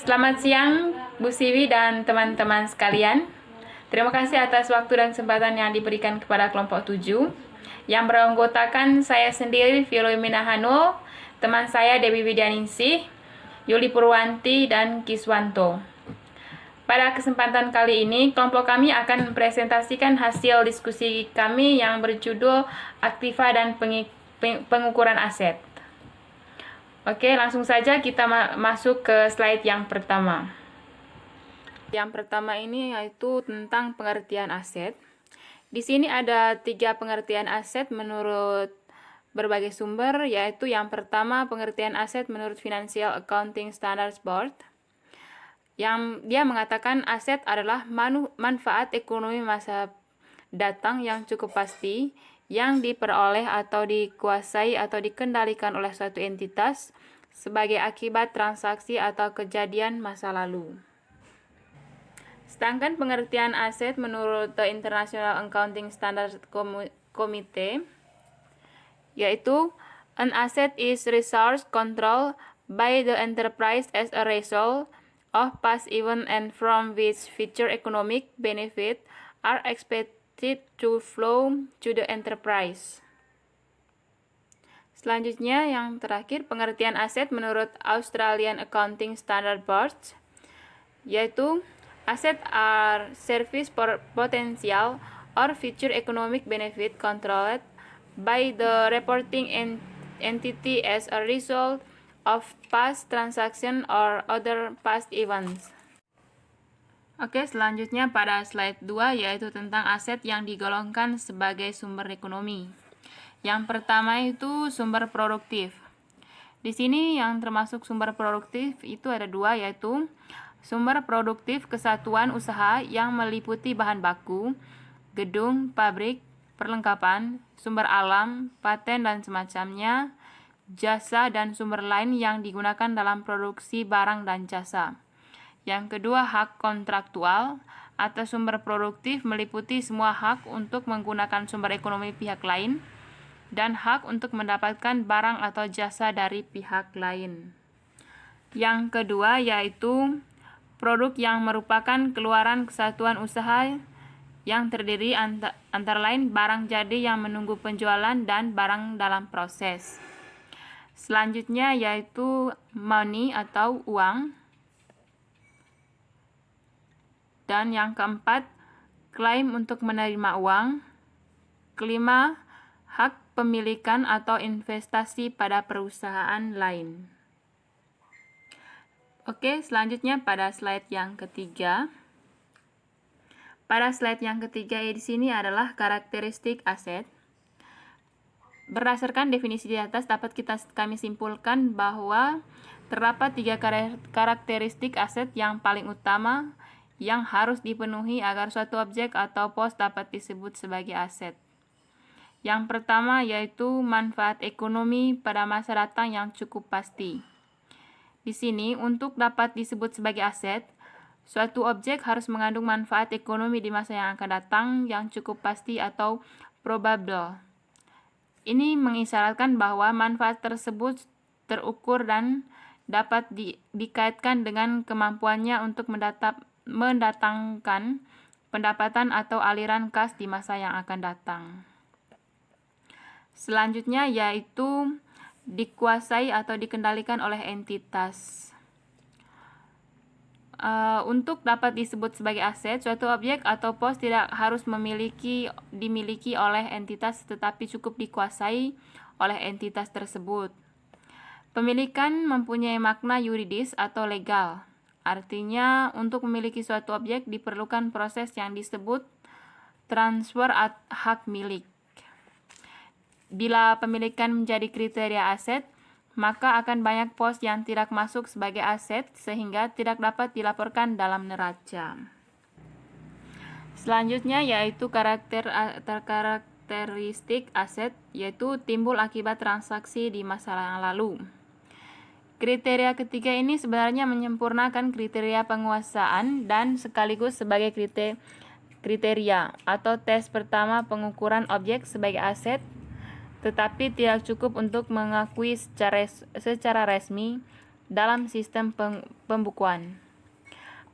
Selamat siang, Bu Siwi dan teman-teman sekalian. Terima kasih atas waktu dan kesempatan yang diberikan kepada kelompok 7 yang beranggotakan saya sendiri, Filomena Hanul, teman saya Dewi Widyaningsih, Yuli Purwanti, dan Kiswanto. Pada kesempatan kali ini, kelompok kami akan mempresentasikan hasil diskusi kami yang berjudul Aktiva dan Pengukuran Aset. Oke, langsung saja kita masuk ke slide yang pertama. Yang pertama ini yaitu tentang pengertian aset. Di sini ada 3 pengertian aset menurut berbagai sumber, yaitu yang pertama pengertian aset menurut Financial Accounting Standards Board, yang dia mengatakan aset adalah manfaat ekonomi masa datang yang cukup pasti, yang diperoleh atau dikuasai atau dikendalikan oleh suatu entitas sebagai akibat transaksi atau kejadian masa lalu. Sedangkan pengertian aset menurut The International Accounting Standards Committee, yaitu an asset is resource controlled by the enterprise as a result of past event and from which future economic benefit are expected to flow to the enterprise. Selanjutnya yang terakhir pengertian aset menurut Australian Accounting Standard Board, yaitu asset are service potential or future economic benefit controlled by the reporting entity as a result of past transaction or other past events. Oke, selanjutnya pada slide 2 yaitu tentang aset yang digolongkan sebagai sumber ekonomi. Yang pertama itu sumber produktif. Di sini yang termasuk sumber produktif itu ada 2, yaitu sumber produktif kesatuan usaha yang meliputi bahan baku, gedung, pabrik, perlengkapan, sumber alam, paten dan semacamnya, jasa dan sumber lain yang digunakan dalam produksi barang dan jasa. Yang kedua, hak kontraktual atau sumber produktif meliputi semua hak untuk menggunakan sumber ekonomi pihak lain dan hak untuk mendapatkan barang atau jasa dari pihak lain. Yang kedua yaitu produk yang merupakan keluaran kesatuan usaha yang terdiri antara lain barang jadi yang menunggu penjualan dan barang dalam proses. Selanjutnya yaitu money atau uang. Dan yang keempat, klaim untuk menerima uang. Kelima, hak pemilikan atau investasi pada perusahaan lain. Oke, selanjutnya pada slide yang ketiga. Pada slide yang ketiga di sini adalah karakteristik aset. Berdasarkan definisi di atas dapat kami simpulkan bahwa terdapat 3 karakteristik aset yang paling utama yang harus dipenuhi agar suatu objek atau pos dapat disebut sebagai aset. Yang pertama yaitu manfaat ekonomi pada masa datang yang cukup pasti. Di sini, untuk dapat disebut sebagai aset, suatu objek harus mengandung manfaat ekonomi di masa yang akan datang yang cukup pasti atau probable. Ini mengisyaratkan bahwa manfaat tersebut terukur dan dapat dikaitkan dengan kemampuannya untuk mendatangkan pendapatan atau aliran kas di masa yang akan datang. Selanjutnya yaitu dikuasai atau dikendalikan oleh entitas. Untuk dapat disebut sebagai aset, suatu objek atau pos tidak harus dimiliki oleh entitas tetapi cukup dikuasai oleh entitas tersebut. Pemilikan mempunyai makna yuridis atau legal. Artinya, untuk memiliki suatu objek diperlukan proses yang disebut transfer hak milik. Bila pemilikan menjadi kriteria aset, maka akan banyak pos yang tidak masuk sebagai aset sehingga tidak dapat dilaporkan dalam neraca. Selanjutnya yaitu karakteristik aset, yaitu timbul akibat transaksi di masa yang lalu. Kriteria ketiga ini sebenarnya menyempurnakan kriteria penguasaan dan sekaligus sebagai kriteria atau tes pertama pengukuran objek sebagai aset, tetapi tidak cukup untuk mengakui secara resmi dalam sistem pembukuan.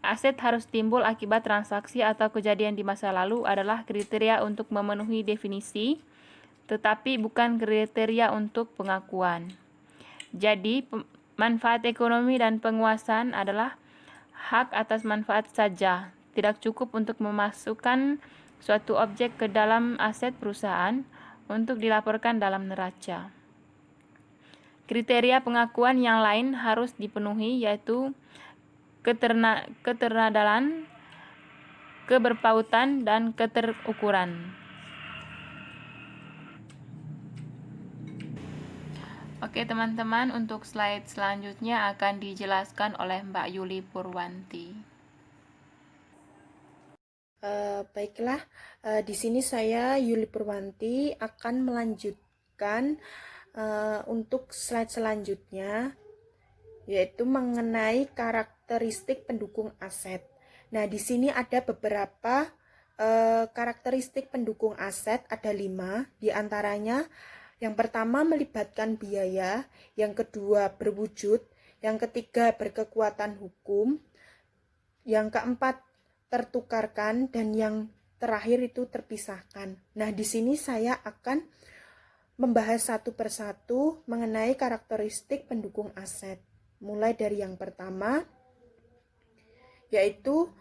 Aset harus timbul akibat transaksi atau kejadian di masa lalu adalah kriteria untuk memenuhi definisi, tetapi bukan kriteria untuk pengakuan. Jadi, manfaat ekonomi dan penguasaan adalah hak atas manfaat saja, tidak cukup untuk memasukkan suatu objek ke dalam aset perusahaan untuk dilaporkan dalam neraca. Kriteria pengakuan yang lain harus dipenuhi, yaitu keternadalan, keberpautan, dan keterukuran. Oke teman-teman, untuk slide selanjutnya akan dijelaskan oleh Mbak Yuli Purwanti. Baiklah, di sini saya Yuli Purwanti akan melanjutkan untuk slide selanjutnya, yaitu mengenai karakteristik pendukung aset. Nah, di sini ada beberapa karakteristik pendukung aset, ada 5, diantaranya yang pertama melibatkan biaya, yang kedua berwujud, yang ketiga berkekuatan hukum, yang keempat tertukarkan, dan yang terakhir itu terpisahkan. Nah, di sini saya akan membahas satu persatu mengenai karakteristik pendukung aset. Mulai dari yang pertama, yaitu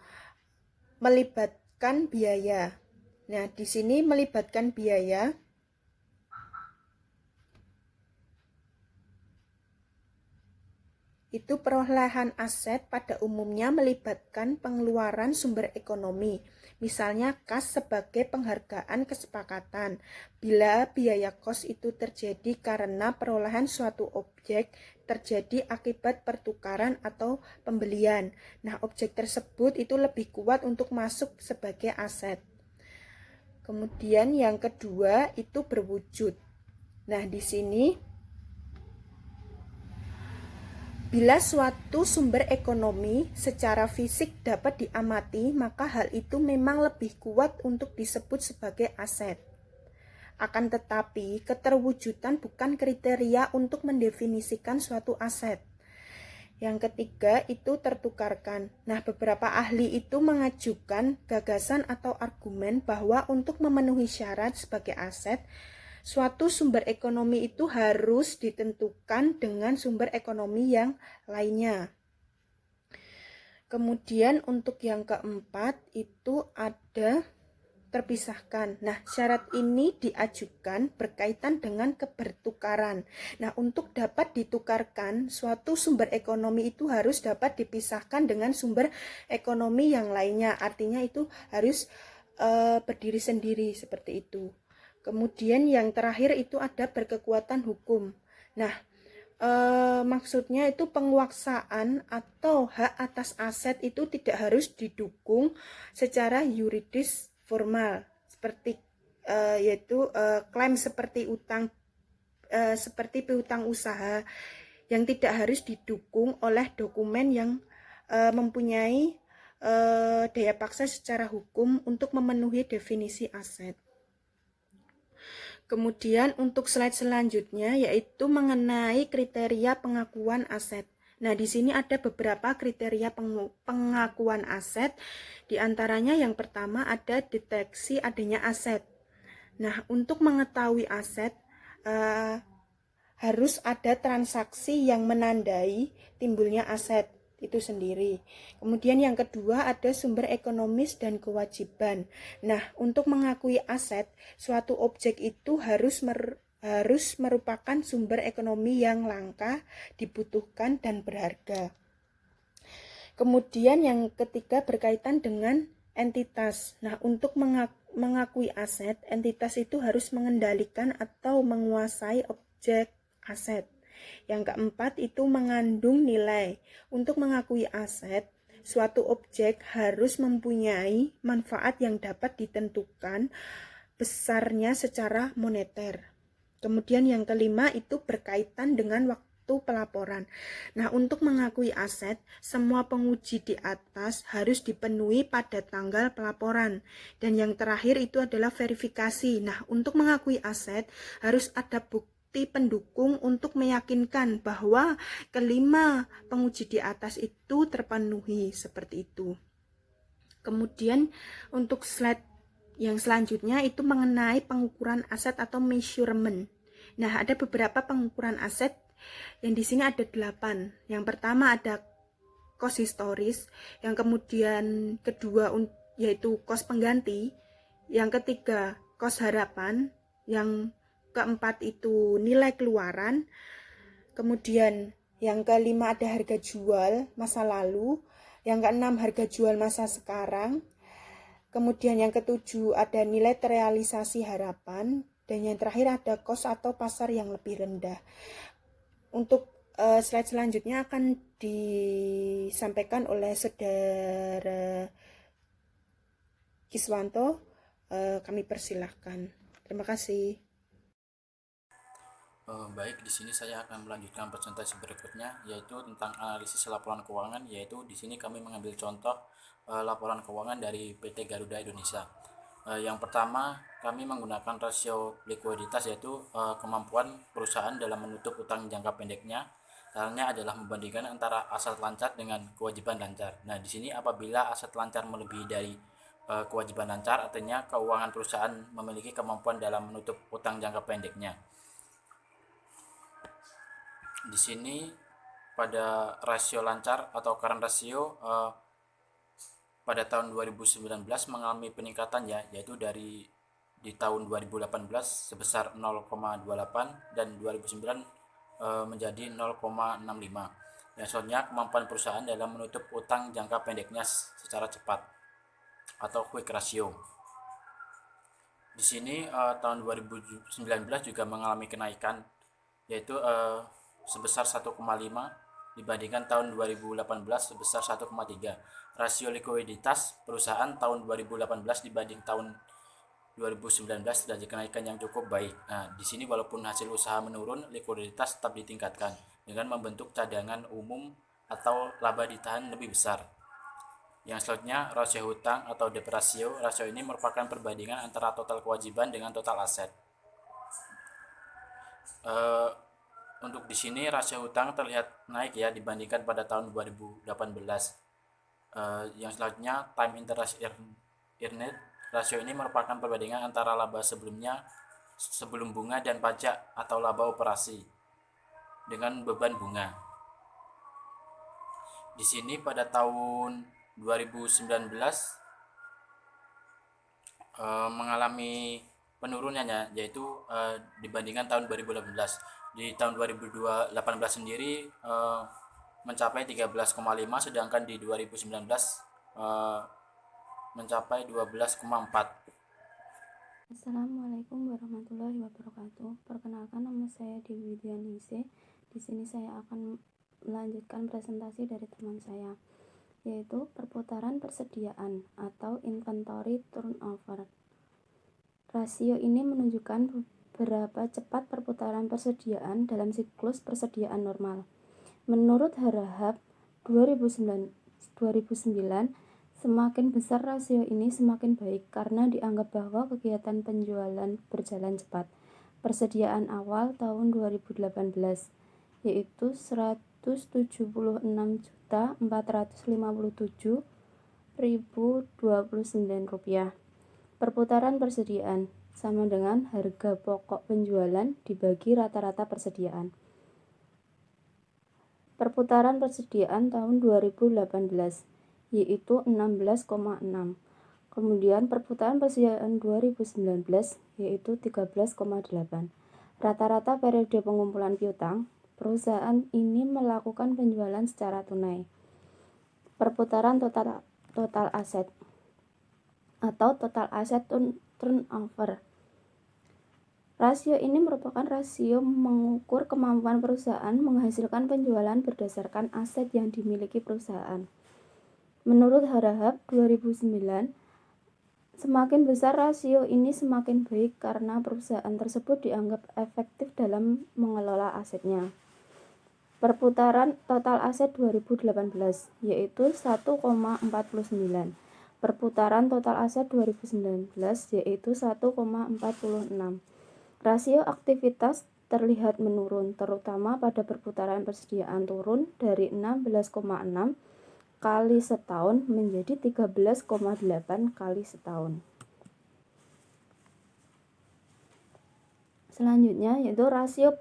melibatkan biaya. Nah, di sini melibatkan biaya itu perolehan aset pada umumnya melibatkan pengeluaran sumber ekonomi, misalnya kas sebagai penghargaan kesepakatan. Bila biaya kos itu terjadi karena perolehan suatu objek terjadi akibat pertukaran atau pembelian, nah objek tersebut itu lebih kuat untuk masuk sebagai aset. Kemudian yang kedua itu berwujud. Nah, di sini bila suatu sumber ekonomi secara fisik dapat diamati, maka hal itu memang lebih kuat untuk disebut sebagai aset. Akan tetapi, keterwujudan bukan kriteria untuk mendefinisikan suatu aset. Yang ketiga itu tertukarkan. Nah, beberapa ahli itu mengajukan gagasan atau argumen bahwa untuk memenuhi syarat sebagai aset, suatu sumber ekonomi itu harus ditentukan dengan sumber ekonomi yang lainnya. Kemudian untuk yang keempat itu ada terpisahkan. Nah, syarat ini diajukan berkaitan dengan kebertukaran. Nah, untuk dapat ditukarkan, suatu sumber ekonomi itu harus dapat dipisahkan dengan sumber ekonomi yang lainnya. Artinya itu harus berdiri sendiri seperti itu. Kemudian yang terakhir itu ada berkekuatan hukum. Nah, maksudnya itu penguasaan atau hak atas aset itu tidak harus didukung secara yuridis formal, seperti yaitu klaim seperti utang, seperti piutang usaha yang tidak harus didukung oleh dokumen yang mempunyai daya paksa secara hukum untuk memenuhi definisi aset. Kemudian untuk slide selanjutnya yaitu mengenai kriteria pengakuan aset. Nah, di sini ada beberapa kriteria pengakuan aset. Di antaranya yang pertama ada deteksi adanya aset. Nah, untuk mengetahui aset harus ada transaksi yang menandai timbulnya aset itu sendiri. Kemudian yang kedua ada sumber ekonomis dan kewajiban. Nah, untuk mengakui aset, suatu objek itu harus merupakan sumber ekonomi yang langka, dibutuhkan, dan berharga. Kemudian yang ketiga berkaitan dengan entitas. Nah, untuk mengakui aset, entitas itu harus mengendalikan atau menguasai objek aset. Yang keempat itu mengandung nilai. Untuk mengakui aset, suatu objek harus mempunyai manfaat yang dapat ditentukan besarnya secara moneter. Kemudian yang kelima itu berkaitan dengan waktu pelaporan. Nah, untuk mengakui aset, semua penguji di atas harus dipenuhi pada tanggal pelaporan. Dan yang terakhir itu adalah verifikasi. Nah, untuk mengakui aset harus ada bukti bukti pendukung untuk meyakinkan bahwa kelima penguji di atas itu terpenuhi, seperti itu. Kemudian untuk slide yang selanjutnya itu mengenai pengukuran aset atau measurement. Nah, ada beberapa pengukuran aset yang di sini ada 8. Yang pertama ada cost historis, yang kemudian kedua yaitu cost pengganti, yang ketiga cost harapan, yang keempat itu nilai keluaran, kemudian yang kelima ada harga jual masa lalu, yang keenam harga jual masa sekarang, kemudian yang ketujuh ada nilai terrealisasi harapan, dan yang terakhir ada cost atau pasar yang lebih rendah. Untuk slide selanjutnya akan disampaikan oleh Saudara Kiswanto. Kami persilahkan. Terima kasih. Baik, di sini saya akan melanjutkan presentasi berikutnya, yaitu tentang analisis laporan keuangan. Yaitu di sini kami mengambil contoh laporan keuangan dari PT Garuda Indonesia. Yang pertama, kami menggunakan rasio likuiditas, yaitu kemampuan perusahaan dalam menutup utang jangka pendeknya. Caranya adalah membandingkan antara aset lancar dengan kewajiban lancar. Nah, di sini apabila aset lancar melebihi dari kewajiban lancar, artinya keuangan perusahaan memiliki kemampuan dalam menutup utang jangka pendeknya. Di sini pada rasio lancar atau current ratio pada tahun 2019 mengalami peningkatan, yaitu di tahun 2018 sebesar 0,28 dan 2009 menjadi 0,65. Yang soalnya kemampuan perusahaan dalam menutup utang jangka pendeknya secara cepat atau quick ratio. Di sini tahun 2019 juga mengalami kenaikan, yaitu sebesar 1,5 dibandingkan tahun 2018 sebesar 1,3. Rasio likuiditas perusahaan tahun 2018 dibanding tahun 2019 terjadi kenaikan yang cukup baik. Nah, di sini walaupun hasil usaha menurun, likuiditas tetap ditingkatkan dengan membentuk cadangan umum atau laba ditahan lebih besar. Yang selanjutnya, rasio hutang atau debt ratio. Rasio ini merupakan perbandingan antara total kewajiban dengan total aset. Untuk di sini rasio hutang terlihat naik dibandingkan pada tahun 2018. Yang selanjutnya, time interest earned. Rasio ini merupakan perbandingan antara laba sebelum bunga dan pajak atau laba operasi dengan beban bunga. Di sini pada tahun 2019 mengalami penurunannya, yaitu dibandingkan tahun 2018. Di tahun 2018 sendiri mencapai 13,5, sedangkan di 2019 mencapai 12,4. Assalamualaikum warahmatullahi wabarakatuh. Perkenalkan, nama saya Dewi Widianise. Di sini saya akan melanjutkan presentasi dari teman saya, yaitu perputaran persediaan atau inventory turnover. Rasio ini menunjukkan berapa cepat perputaran persediaan dalam siklus persediaan normal. Menurut Harahap 2009, semakin besar rasio ini semakin baik karena dianggap bahwa kegiatan penjualan berjalan cepat. Persediaan awal tahun 2018 yaitu 176.457.029 rupiah. Perputaran persediaan sama dengan harga pokok penjualan dibagi rata-rata persediaan. Perputaran persediaan tahun 2018 yaitu 16,6. Kemudian perputaran persediaan 2019 yaitu 13,8. Rata-rata periode pengumpulan piutang, perusahaan ini melakukan penjualan secara tunai. Perputaran total aset atau total asset turnover. Rasio ini merupakan rasio mengukur kemampuan perusahaan menghasilkan penjualan berdasarkan aset yang dimiliki perusahaan. Menurut Harahap 2009, semakin besar rasio ini semakin baik karena perusahaan tersebut dianggap efektif dalam mengelola asetnya. Perputaran total aset 2018 yaitu 1,49. Perputaran total aset 2019 yaitu 1,46. Rasio aktivitas terlihat menurun, terutama pada perputaran persediaan turun dari 16,6 kali setahun menjadi 13,8 kali setahun. Selanjutnya yaitu rasio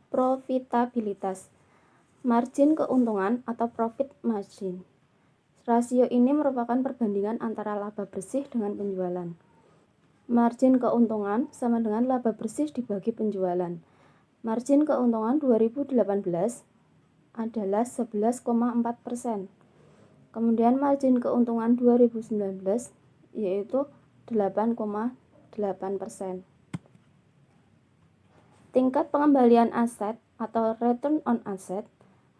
profitabilitas, margin keuntungan atau profit margin. Rasio ini merupakan perbandingan antara laba bersih dengan penjualan. Margin keuntungan sama dengan laba bersih dibagi penjualan. Margin keuntungan 2018 adalah 11,4%. Kemudian margin keuntungan 2019 yaitu 8,8%. Tingkat pengembalian aset atau return on asset,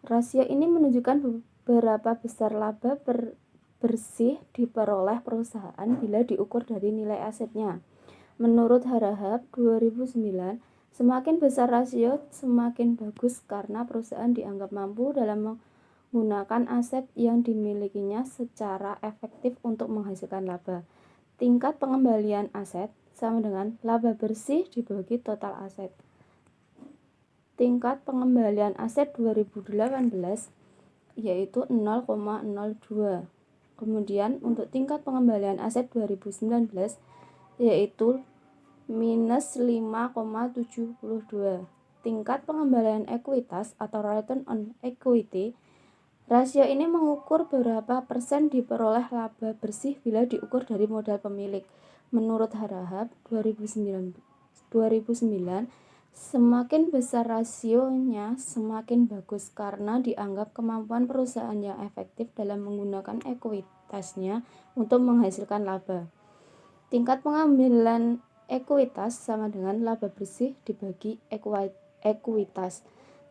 rasio ini menunjukkan berapa besar laba bersih diperoleh perusahaan bila diukur dari nilai asetnya. Menurut Harahap 2009, semakin besar rasio semakin bagus karena perusahaan dianggap mampu dalam menggunakan aset yang dimilikinya secara efektif untuk menghasilkan laba. Tingkat pengembalian aset sama dengan laba bersih dibagi total aset. Tingkat pengembalian aset 2018 yaitu 0,02. Kemudian untuk tingkat pengembalian aset 2019 yaitu minus 5,72. Tingkat pengembalian ekuitas atau return on equity, rasio ini mengukur berapa persen diperoleh laba bersih bila diukur dari modal pemilik. Menurut Harahap 2009, semakin besar rasionya semakin bagus karena dianggap kemampuan perusahaan yang efektif dalam menggunakan ekuitasnya untuk menghasilkan laba. Tingkat pengambilan ekuitas sama dengan laba bersih dibagi ekuitas.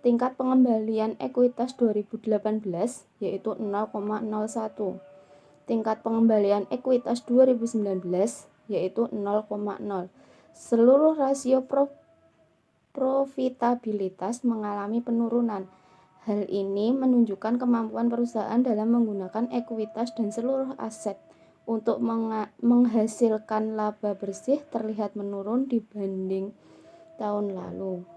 Tingkat pengembalian ekuitas 2018 yaitu 0,01. Tingkat pengembalian ekuitas 2019 yaitu 0,0. Seluruh rasio profitabilitas mengalami penurunan. Hal ini menunjukkan kemampuan perusahaan dalam menggunakan ekuitas dan seluruh aset untuk menghasilkan laba bersih terlihat menurun dibanding tahun lalu.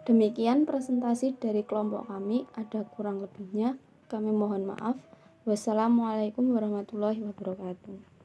Demikian presentasi dari kelompok kami, ada kurang lebihnya kami mohon maaf. Wassalamualaikum warahmatullahi wabarakatuh.